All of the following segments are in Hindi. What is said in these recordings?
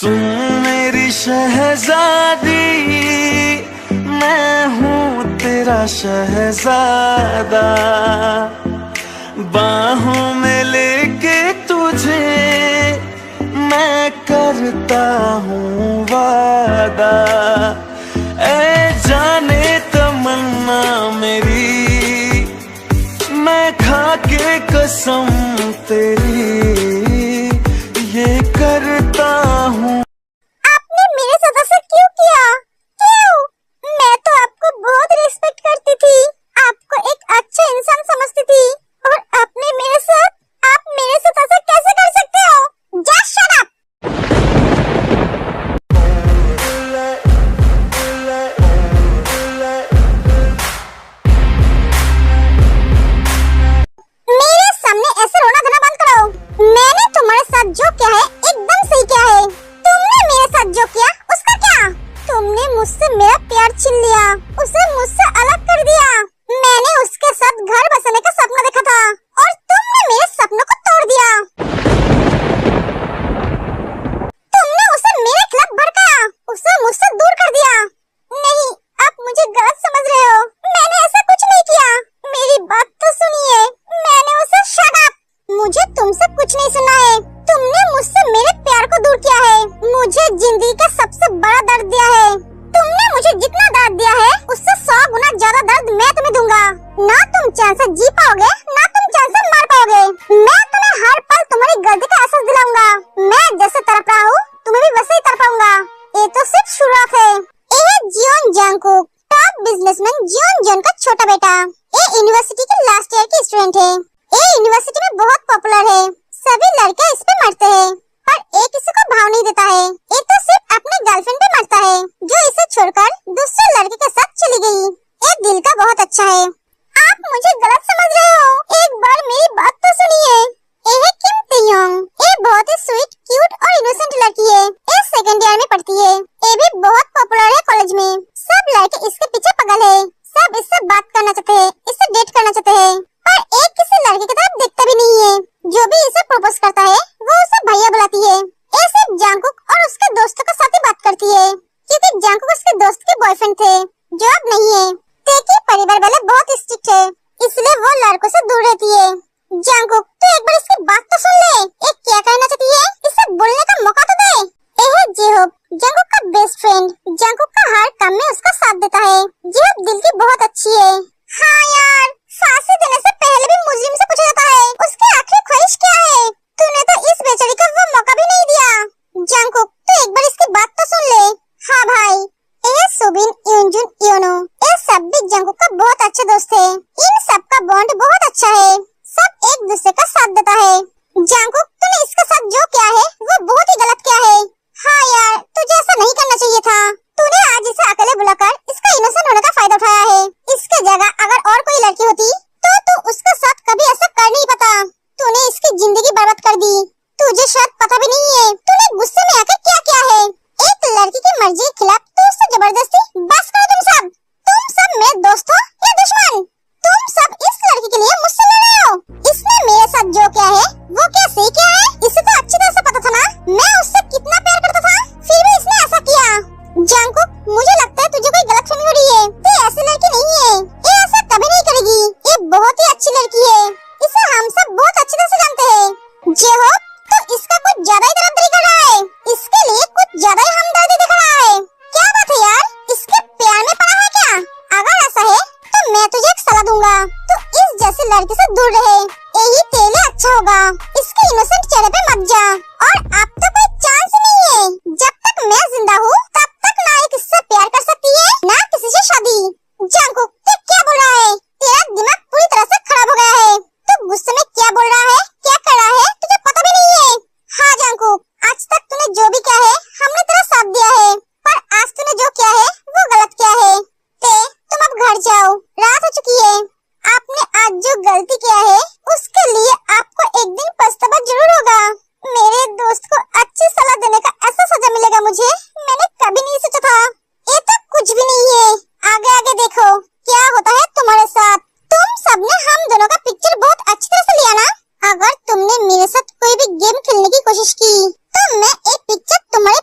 सुन मेरी शहजादी, मैं हूँ तेरा शहजादा, बाहों में लेके तुझे मैं करता हूँ वादा। ऐ जाने तमन्ना मेरी, मैं खा के कसम तेरी ये करता हूँ। आपने मेरे साथ ऐसा क्यों किया? क्यों? मैं तो आपको बहुत रिस्पेक्ट करती थी, आपको एक अच्छा इंसान समझती थी, और आपने आप मेरे साथ ऐसा कैसे कर सकते हो? Just shut up! मेरे सामने ऐसे रोना धोना बंद करो। मैंने तुम्हारे साथ जो किया है एकदम सही किया है। तुमने मेरे साथ जो किया उसका क्या? तुमने मुझसे मेरा प्यार छीन लिया, उसे मुझसे अलग कर दिया। मैंने उसके साथ घर बसाने का सपना देखा था और तुमने मेरे सपनों को तोड़ दिया। तुमने उसे मेरे खिलाफ भड़काया, उसे मुझसे दूर कर दिया। नहीं, आप मुझे गलत समझ रहे हो। मैंने ऐसा कुछ नहीं किया। मेरी बात तो सुनिए। मैंने उसे शट अप। मुझे तुमसे कुछ नहीं सुनना है। तुमने मुझसे मेरे प्यार को दूर किया है, मुझे जिंदगी का सबसे बड़ा दर्द दिया है। तुमने मुझे जितना दर्द दिया है उससे 100 गुना ज्यादा दर्द मैं तुम्हें दूंगा। ना तुम चैन से जी पाओगे, ना तुम चैन से मर पाओगे। मैं तुम्हें हर पल तुम्हारी गलती का एहसास दिलाऊंगा। मैं जैसे तड़प रहा हूँ, तुम्हें भी वैसे ही तड़पाऊंगा। ये तो सिर्फ शुरुआत है। ये Jeon Jungkook, top businessman Jeon जन का छोटा बेटा। ये यूनिवर्सिटी के लास्ट ईयर की स्टूडेंट है। ये यूनिवर्सिटी में बहुत पॉपुलर है। सभी लड़के इस पे मरते हैं, पर एक किसी को भाव नहीं देता है। ये तो सिर्फ अपने गर्लफ्रेंड पे मरता है, जो इसे छोड़कर दूसरे लड़के के साथ चली गई। ये दिल का बहुत अच्छा है। आप मुझे गलत समझ रहे हो। एक बार मेरी बात तो सुनिए। ये है किम तेयोंग। ये बहुत ही स्वीट, क्यूट और इनोसेंट लड़की है। ये सेकंड ईयर में पढ़ती है। ये भी बहुत पॉपुलर है कॉलेज में। सब लड़के इसके पीछे पागल है। सब इससे बात करना चाहते हैं, इससे डेट करना चाहते हैं, पर एक किसी लड़के की तरफ देखता भी नहीं है। जो भी इसे प्रपोज करता है वो उसे भैया बुलाती है। ये सिर्फ जंगकुक और उसके दोस्तों के साथ ही बात करती है, क्योंकि जंगकुक उसके दोस्त के बॉयफ्रेंड थे, जो अब नहीं है। तेकी परिवार वाले बहुत स्ट्रिक्ट है, इसलिए वो लड़कों से दूर रहती है। जंगकुक, तू एक बार इसकी बात तो सुन ले। ये क्या कहना चाहती है, इसे बोलने का मौका तो दे। ये है जेहोब, जंगकुक का बेस्ट फ्रेंड। जंगकुक का हर काम में उसका साथ देता है। जेहोब दिल की बहुत अच्छी है। हाँ यार, फांसी देने से पहले भी मुजरिम से पूछा जाता है उसकी आखिरी ख्वाहिश क्या है। तूने तो इस बेचारी को वो मौका भी नहीं दिया। जंगकुक, तू एक बार इसकी बात तो सुन ले। हाँ भाई, ये सुबिन, यूनजुन, योनो, ये सब भी जंगकुक का बहुत अच्छे दोस्त है। इन सब का बॉन्ड बहुत अच्छा है। सब एक दूसरे का साथ देता है। जंगकुक, तूने इसके साथ जो किया है वो बहुत ही गलत किया है। हाँ यार, तुझे ऐसा नहीं करना चाहिए था। तूने आज इसे अकेले बुलाकर इसका इनोसेंट होने का फायदा उठाया है। इसके जगह अगर और कोई लड़की होती तो तू उसके साथ कभी ऐसा कर नहीं पाता। तूने इसकी जिंदगी बर्बाद कर दी। तुझे शायद पता भी नहीं है तूने गुस्से में आकर क्या किया है। एक लड़की की मर्जी के खिलाफ तू उससे जबरदस्ती। बस करो तुम सब मेरे दोस्त हो या दुश्मन? तुम सब इस लड़की के लिए मुझसे लड़ रहे हो। इसने मेरे साथ जो किया है वो क्या सही किया है? इसे तो अच्छी तरह से पता था ना मैं उससे कितना प्यार करता था, फिर भी इसने ऐसा किया। जंगकुक, मुझे लगता है तुझे कोई गलतफहमी हो रही है। ये ऐसी लड़की नहीं है, ये ऐसा कभी नहीं करेगी। ये बहुत ही अच्छी लड़की है, इसे हम सब बहुत अच्छी तरह से जानते हैं। जेहोब, तो इसका कुछ ज्यादा ही तरफदारी कर रहा है। इसके लिए कुछ ज्यादा ही हमदर्दी दिखा रहा है। क्या बात है यार, इसके प्यार में पड़ा है क्या? अगर ऐसा है तो मैं तुझे एक सलाह दूंगा, तो इस जैसी लड़की से दूर रहे। यही तेरे लिए अच्छा होगा। इसके इनोसेंट चेहरे पे मत जा। और अब तो कोई चांस नहीं है। जब तक मैं जिंदा हूँ तब तक ना एक इससे प्यार कर सकती है, ना किसी से शादी। जंगकुक, तू क्या बोल रहा है? तेरा दिमाग पूरी तरह से खराब हो गया है। तू गुस्से में क्या बोल रहा है, क्या कर रहा है, तुझे पता भी नहीं है। हाँ जंगकुक, आज तक तूने जो भी किया है हमने तेरा साथ दिया है, पर आज तूने जो किया है वो गलत किया है। तुम अब घर जाओ, रात हो चुकी है। आपने आज जो गलती किया है उसके लिए आपको एक दिन पछतावा जरूर होगा। मेरे दोस्त को अच्छी सलाह देने का ऐसा सजा मिलेगा मुझे, मैंने कभी नहीं सोचा था। ये तो कुछ भी नहीं है। आगे आगे देखो क्या होता है तुम्हारे साथ। तुम सबने हम दोनों का पिक्चर बहुत अच्छी तरह से लिया ना। अगर तुमने मेरे साथ कोई भी गेम खेलने की कोशिश की तो मैं एक पिक्चर तुम्हारे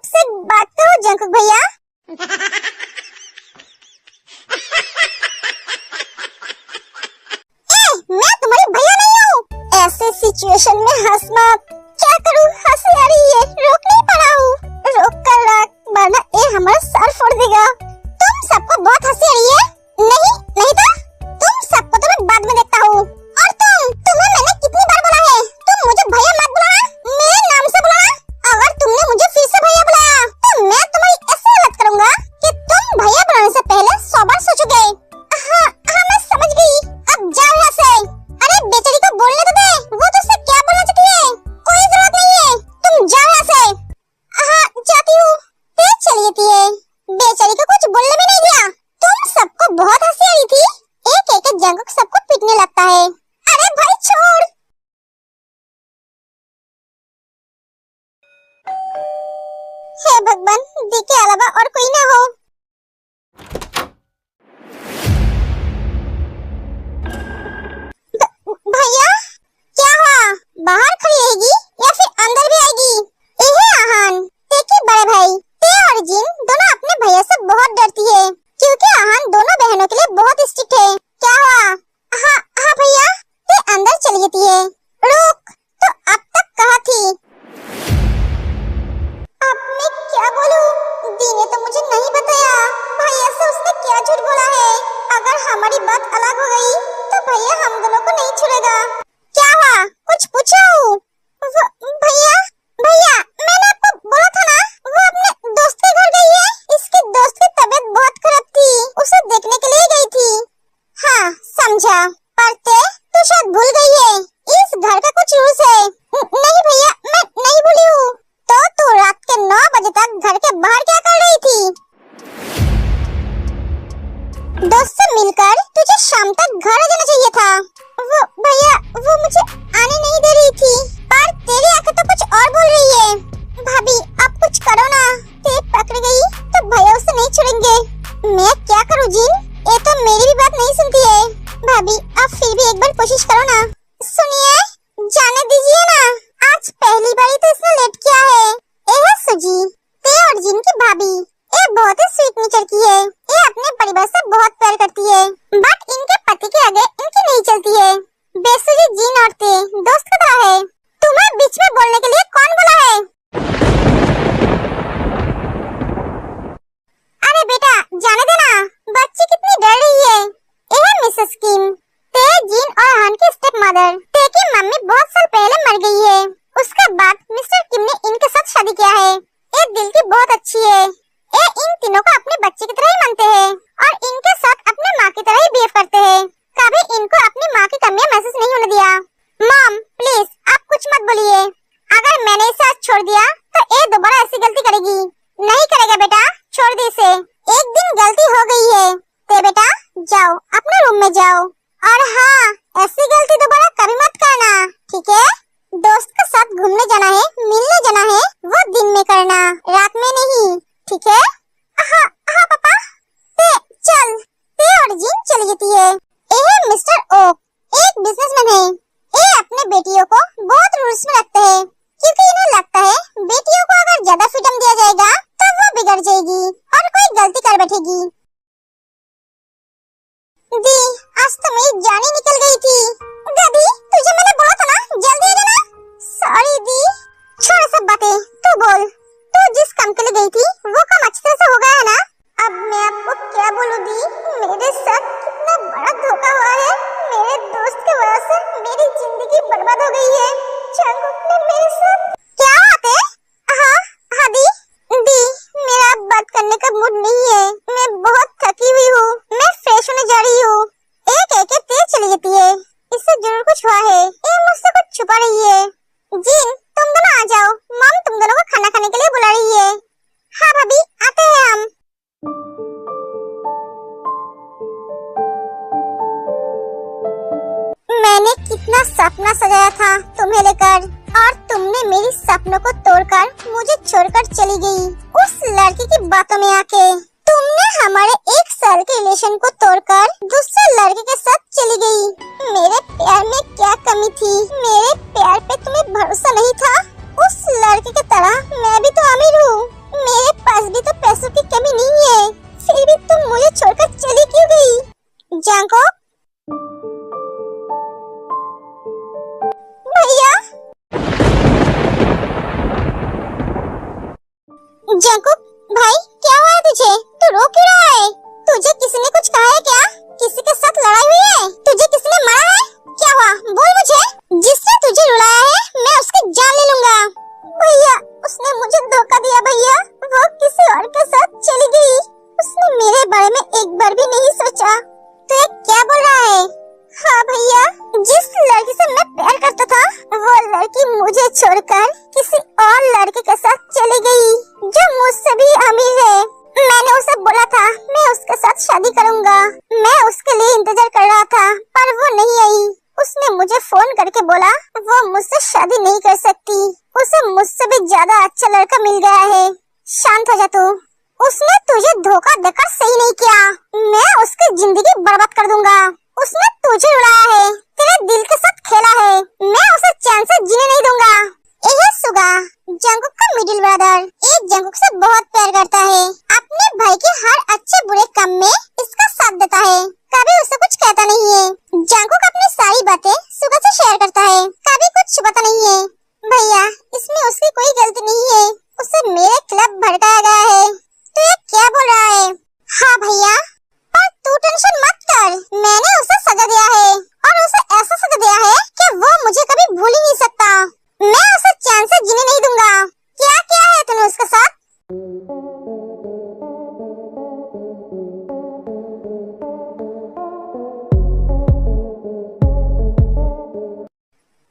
मुझसे बात करो जंकुक भैया। मैं तुम्हारी भैया नहीं हूँ। ऐसे सिचुएशन में हंस मत। क्या करूँ, हंसी आ रही है, रोक नहीं पा रहा हूँ। रोक कर रख वरना ये हमारा सर फोड़ देगा। तुम सबको बहुत हंसी आ रही है। नहीं नहीं था, तुम सबको तो मैं बाद में देखता हूँ। और तुम्हें मैंने कितनी बार बोला है, तुम मुझे भैया मत बुलाना, मेरे नाम से बुलाना। अगर तुमने मुझे फिर से भैया बुलाया तो मैं तुम्हारी ऐसी हालत करूँगा कि तुम भैया बुलाने से पहले 100 बार सोचोगे। हाँ हाँ मैं समझ गई, अब जाओ यहाँ से। अरे बेचारी को बोलने तो दे, वो तुझसे क्या बोलना चाहती है। कोई जरूरत नहीं है, तुम जाओ यहाँ से। हाँ जाती हूँ। तेज चली जाती है, बेचारी को कुछ बोलने भी नहीं दिया। तुम सबको बहुत हंसी आ रही थी, एक एक जंकुक सबको पीटने लगता है। अरे भाई छोड़। हे भगवान, दी के अलावा और कोई ना हो। भैया क्या हुआ, बाहर खड़ी रहेगी या फिर अंदर भी आएगी? ये आहान, देखिए बड़े भाई, ते और जिन दोनों अपने भैया से बहुत डरती है, क्योंकि आहान दोनों बहनों के लिए बहुत स्ट्रिक्ट है। क्या हुआ? हाँ हाँ भैया, ते अंदर चली जाती है। रुक, तो अब तक कहाँ थी? अब मैं क्या बोलूं? दी ने तो मुझे नहीं बताया, भैया से उसने क्या झूठ बोला है। अगर हमारी बात अलग हो गई तो भैया हम दोनों को नहीं छोड़ेगा। क्या हुआ, कुछ पूछो? भैया भैया, मैंने आपको बोला था ना, वो अपने दोस्त के घर गई है। इसके दोस्त की तबीयत बहुत खराब थी, उसे देखने के लिए गई थी। हाँ समझा, पर तू शायद भूल गई है, इस घर का कुछ रूल्स है। नहीं भैया, मैं नहीं भूली हूँ। तो तू रात के 9 बजे तक घर के बाहर क्या कर रही थी? दोस्त से मिलकर तुझे शाम तक घर आ जाना चाहिए था। वो भैया, वो मुझे आने नहीं दे रही थी, पर तेरी आंखें तो कुछ और बोल रही है। भाभी आप कुछ करो ना, ते पकड़ गई तो भैया उसे नहीं छोड़ेंगे। मैं क्या करूँ जिन, ये तो मेरी भी बात नहीं सुनती है। भाभी आप फिर भी एक बार कोशिश करो ना। सुनिए, जाने दीजिए ना, आज पहली बार तो इसने लेट किया है। ये है सुजी, ते और जिन की भाभी। ये बहुत ही स्वीट नेचर की है, ये अपने परिवार से बहुत प्यार करती है, बट इनके पति के आगे इनकी नहीं चलती है। बेसुजी जिन और ते दोस्त की तरह है। तुम्हें बीच में बोलने के लिए कौन बोला है? अरे बेटा जाने देना, बच्ची कितनी डर रही है। ये है मिसेस किम, ते जिन और हान की स्टेप मदर। ते की मम्मी बहुत साल पहले मर गई है, उसके बाद मिस्टर किम ने इनके साथ शादी किया है। ये दिल की बहुत अच्छी है, ये इन तीनों को अपने बच्चे की तरह ही मानते हैं और इनके साथ अपने माँ की तरह ही बिहेव करते हैं। कभी इनको अपनी माँ की कमियां महसूस नहीं होने दिया। मॉम प्लीज आप कुछ मत बोलिए, अगर मैंने इसे आज छोड़ दिया तो ये दोबारा ऐसी गलती करेगी। नहीं करेगा बेटा, छोड़ दे इसे, एक दिन गलती हो गई है। ते बेटा जाओ अपने रूम में जाओ, और हाँ ऐसी गलती दोबारा कभी मत करना, ठीक है? दोस्त के साथ घूमने जाना है, मिलने जाना है, वो दिन में करना, रात में नहीं, ठीक है? हाँ हाँ पापा। ते चल, ते और जिन चली जाती है। ये मिस्टर ओक, एक बिजनेसमैन है। ये अपने बेटियों को बहुत रूल्स में रखते हैं, क्योंकि इन्हें लगता है बेटियों को अगर ज्यादा फ्रीडम दिया जाएगा तो वो बिगड़ जाएगी और कोई गलती कर बैठेगी। दी आज तो मेरी जान ही निकल गई थी। दादी तुझे मैंने बोला था ना, जल्दी आ जाना। सॉरी दी, छोड़ सब बातें, तू बोल, तू जिस काम के लिए गई थी वो काम अच्छी तरह से हो गया है ना? अब मैं आपको क्या बोलूं दी, मेरे साथ कितना बड़ा धोखा हुआ है। मेरे दोस्त की वजह से मेरी जिंदगी बर्बाद हो गई है। जंकुक ने मेरे साथ क्या बात है? हाँ हाँ दी, मेरा अब बात करने का मूड नहीं है, मैं बहुत थकी हुई हूँ, मैं फ्रेश होने जा रही हूँ। एक एक तेज चली जाती है, इससे जरूर कुछ हुआ है, ये मुझसे कुछ छुपा रही है। जिन तुम दोनों आ जाओ, मॉम तुम दोनों को खाना खाने के लिए बुला रही है। हाँ भाभी आते हैं हम। मैंने कितना सपना सजाया था तुम्हें लेकर, और तुमने मेरी सपनों को तोड़कर मुझे छोड़कर चली गई उस लड़की की बातों में आके। तुमने हमारे 1 साल के रिलेशन को तोड़कर दूसरे लड़के के साथ चली गई। मेरे प्यार में क्या कमी थी? मेरे प्यार पे तुम्हें भरोसा नहीं था? उस लड़के की तरह मैं भी तो अमीर हूँ, जंकुक भैया। जंकुक भाई, क्या हुआ है तुझे? तू रो क्यों रहा है? तुझे किसी ने कुछ कहा है क्या? किसी के साथ लड़ाई हुई है? तुझे किसी ने मारा है? क्या हुआ? बोल मुझे। जिसने तुझे रुलाया है मैं उसकी जान ले लूंगा। भैया, उसने मुझे धोखा दिया भैया। वो किसी और के साथ चली गई। उसने मेरे बारे में एक बार भी नहीं सोचा। तू ये क्या बोल रहा है? हाँ भैया, जिस लड़की से मैं प्यार करता था वो लड़की मुझे छोड़कर किसी और लड़के के साथ चली गई जो मुझसे भी अमीर है। मैंने उसे बोला था मैं उसके साथ शादी करूंगा। मैं उसके लिए इंतजार कर रहा था पर वो नहीं आई। उसने मुझे फोन करके बोला वो मुझसे शादी नहीं कर सकती, उसे मुझसे भी ज्यादा अच्छा लड़का मिल गया है। शांत हो जा तू। उसने तुझे धोखा देकर सही नहीं किया। मैं उसकी जिंदगी बर्बाद कर दूंगा। उसने तुझे उड़ाया है, तेरे दिल के साथ खेला है। मैं उसे चैन से जीने नहीं दूंगा। यह सुगा, जंकुक का मिडिल ब्रदर, एक जंकुक से बहुत प्यार करता है। अपने भाई के हर अच्छे बुरे काम में इसका साथ देता है, कभी उसे कुछ कहता नहीं है। जंकुक अपनी सारी बातें सुगा से शेयर करता है, कभी कुछ छुपाता नहीं है। भैया, इसमें उसकी कोई गलती नहीं है। उसे मेरे खिलाफ भड़काया गया है। तो ये क्या बोल रहा है? हाँ भैया, पर तू टेंशन मत कर। मैंने उसे सजा दिया है और उसे ऐसा सजा दिया है कि वो मुझे कभी भूल ही नहीं सकता। मैं उसे चैन से जीने नहीं दूंगा। क्या क्या है तूने उसके साथ?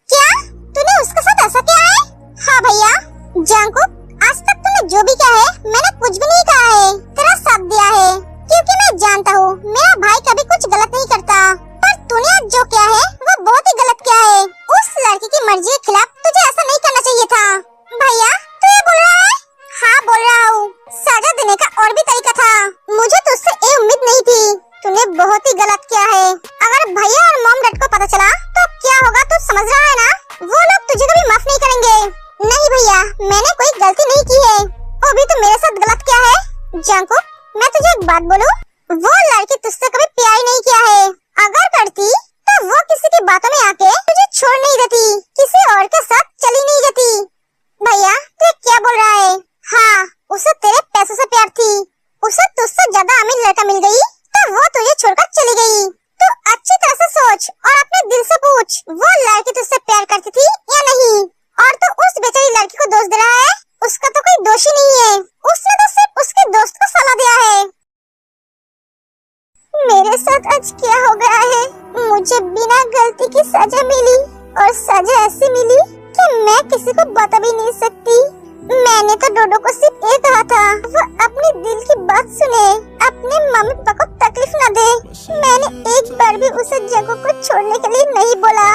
क्या तूने उसके साथ ऐसा किया है? हाँ भैया। जंकुक, आज तक तूने जो भी किया है मैंने कुछ भी नहीं कहा है, तेरा साथ दिया है क्योंकि मैं जानता हूँ मेरा भाई कभी कुछ गलत नहीं करता। पर तूने आज जो किया है वो बहुत ही गलत किया है। उस लड़की की मर्जी के खिलाफ तुझे ऐसा नहीं करना चाहिए था। भैया, तू ये बोल रहा है? हाँ बोल रहा हूँ। सजा देने का और भी तरीका था। मुझे तुझसे ये उम्मीद नहीं थी। तूने बहुत ही गलत किया है। अगर भैया और मॉम डैड को पता चला तो क्या होगा तू समझ रहा है ना? वो लोग तुझे कभी माफ नहीं करेंगे। नहीं भैया, मैंने कोई गलती नहीं की है। वो भी तो मेरे साथ गलत किया है। जंकुक, मैं तुझे एक बात बोलूं, वो लड़की तुझसे कभी प्यार ही नहीं किया है। अगर करती तो वो किसी की बातों में आके तुझे छोड़ नहीं देती, किसी और के साथ चली नहीं जाती। भैया, तू क्या बोल रहा है? हाँ, उसे तेरे पैसों से प्यार थी। उसे तुझसे ज्यादा अमीर लड़का मिल गई तो वो तुझे छोड़कर चली गई। तू अच्छी तरह से सोच और अपने दिल से पूछ, वो लड़की तुझसे प्यार करती थी या नहीं? और तो उस बेचारी लड़की को दोष दे रहा है। उसका तो कोई दोष ही नहीं है। उसने तो सिर्फ उसके दोस्त को सलाह दिया है। मेरे साथ आज क्या हो गया है? मुझे बिना गलती की सजा मिली और सजा ऐसी मिली कि मैं किसी को बता भी नहीं सकती। मैंने तो डोडो को सिर्फ ये कहा था वो अपने दिल की बात सुने, अपने मम्मी पापा को तकलीफ न दे। मैंने एक बार भी उसे जंकुक को छोड़ने के लिए नहीं बोला।